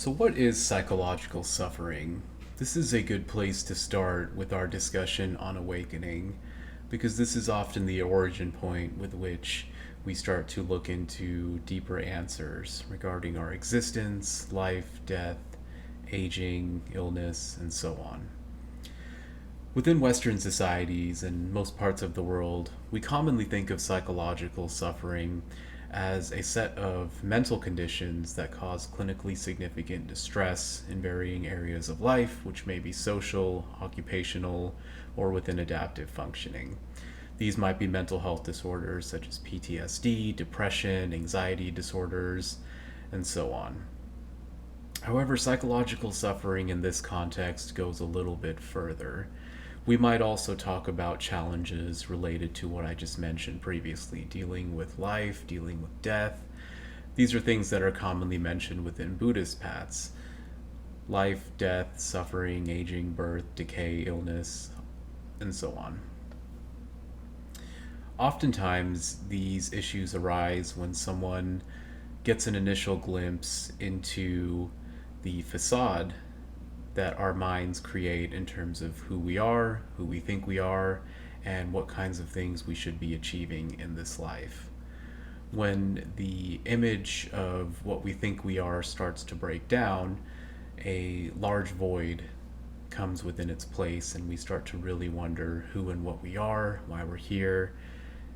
So, what is psychological suffering? This is a good place to start with our discussion on awakening, because this is often the origin point with which we start to look into deeper answers regarding our existence, life, death, aging, illness, and so on. Within Western societies and most parts of the world, we commonly think of psychological suffering as a set of mental conditions that cause clinically significant distress in varying areas of life, which may be social, occupational, or within adaptive functioning. These might be mental health disorders such as PTSD, depression, anxiety disorders, and so on. However, psychological suffering in this context goes a little bit further. We might also talk about challenges related to what I just mentioned previously, dealing with life, dealing with death. These are things that are commonly mentioned within Buddhist paths: life, death, suffering, aging, birth, decay, illness, and so on. Oftentimes, these issues arise when someone gets an initial glimpse into the facade that our minds create in terms of who we are, who we think we are, and what kinds of things we should be achieving in this life. When the image of what we think we are starts to break down, a large void comes within its place, and we start to really wonder who and what we are, why we're here,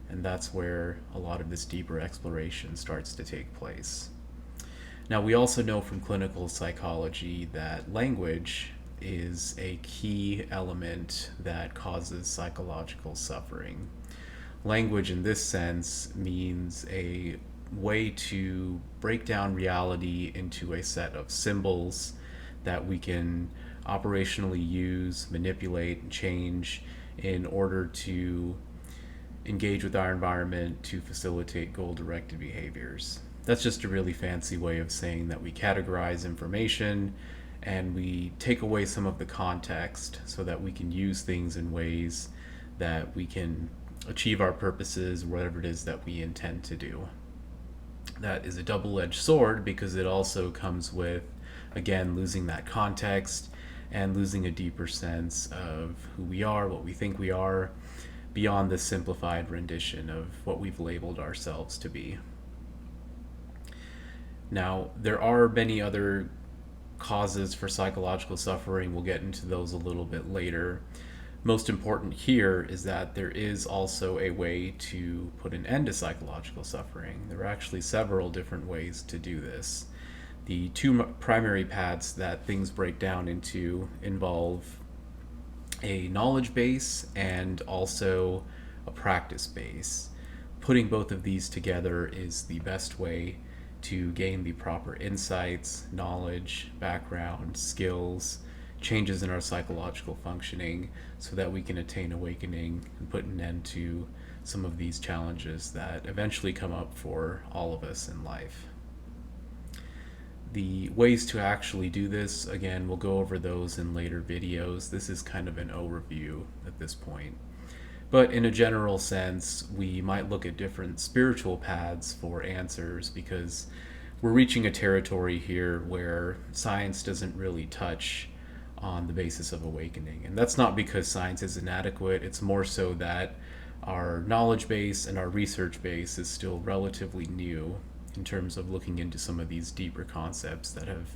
and that's where a lot of this deeper exploration starts to take place. Now, we also know from clinical psychology that language is a key element that causes psychological suffering. Language, in this sense, means a way to break down reality into a set of symbols that we can operationally use, manipulate, and change in order to engage with our environment to facilitate goal directed behaviors. That's just a really fancy way of saying that we categorize information and we take away some of the context so that we can use things in ways that we can achieve our purposes, whatever it is that we intend to do. That is a double edged sword because it also comes with, again, losing that context and losing a deeper sense of who we are, what we think we are, beyond this simplified rendition of what we've labeled ourselves to be. Now, there are many other causes for psychological suffering. We'll get into those a little bit later. Most important here is that there is also a way to put an end to psychological suffering. There are actually several different ways to do this. The two primary paths that things break down into involve a knowledge base and also a practice base. Putting both of these together is the best way to gain the proper insights, knowledge, background, skills, changes in our psychological functioning so that we can attain awakening and put an end to some of these challenges that eventually come up for all of us in life. The ways to actually do this, again, we'll go over those in later videos. This is kind of an overview at this point. But in a general sense, we might look at different spiritual paths for answers because we're reaching a territory here where science doesn't really touch on the basis of awakening. And that's not because science is inadequate, it's more so that our knowledge base and our research base is still relatively new in terms of looking into some of these deeper concepts that have,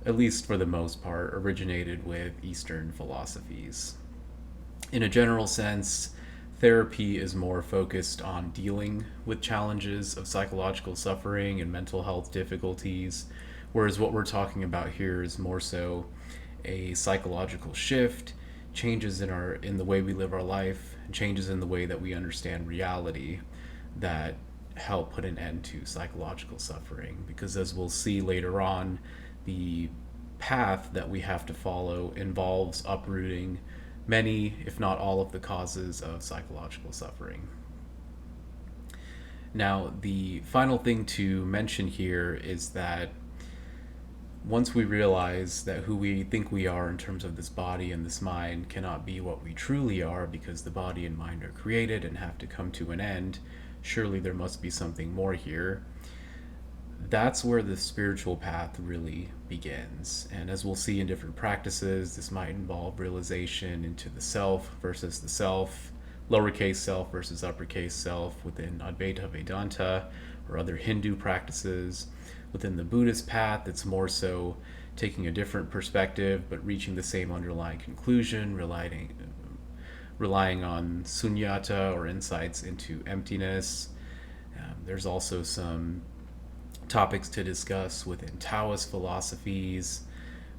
at least for the most part, originated with Eastern philosophies. In a general sense, therapy is more focused on dealing with challenges of psychological suffering and mental health difficulties, whereas what we're talking about here is more so a psychological shift, changes in the way we live our life, changes in the way that we understand reality that help put an end to psychological suffering. Because as we'll see later on, the path that we have to follow involves uprooting many, if not all, of the causes of psychological suffering. Now, the final thing to mention here is that once we realize that who we think we are in terms of this body and this mind cannot be what we truly are because the body and mind are created and have to come to an end, surely there must be something more here. that's where the spiritual path really begins. And as we'll see in different practices, this might involve realization into the self versus the self, lowercase self versus uppercase self within Advaita Vedanta or other Hindu practices. Within the Buddhist path, it's more so taking a different perspective but reaching the same underlying conclusion, relying on sunyata or insights into emptiness. There's also some topics to discuss within Taoist philosophies,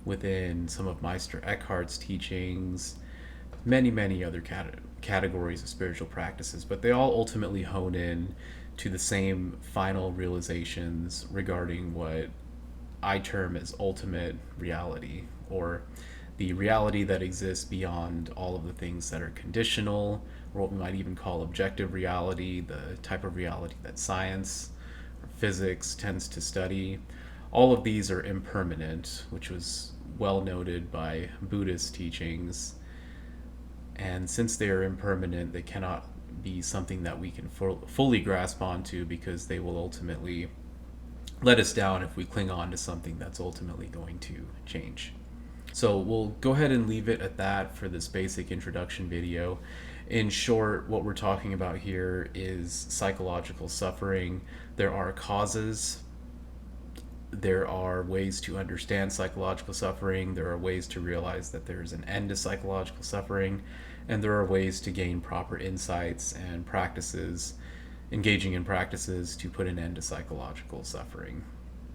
within some of Meister Eckhart's teachings, many other categories of spiritual practices, but they all ultimately hone in to the same final realizations regarding what I term as ultimate reality, or the reality that exists beyond all of the things that are conditional, or what we might even call objective reality, the type of reality that science or physics tends to study. All of these are impermanent, which was well noted by Buddhist teachings. And since they are impermanent, they cannot be something that we can fully grasp onto, because they will ultimately let us down if we cling on to something that's ultimately going to change. So we'll go ahead and leave it at that for this basic introduction video. In short, what we're talking about here is psychological suffering. There are causes, there are ways to understand psychological suffering, there are ways to realize that there's an end to psychological suffering, and there are ways to gain proper insights and practices, engaging in practices to put an end to psychological suffering.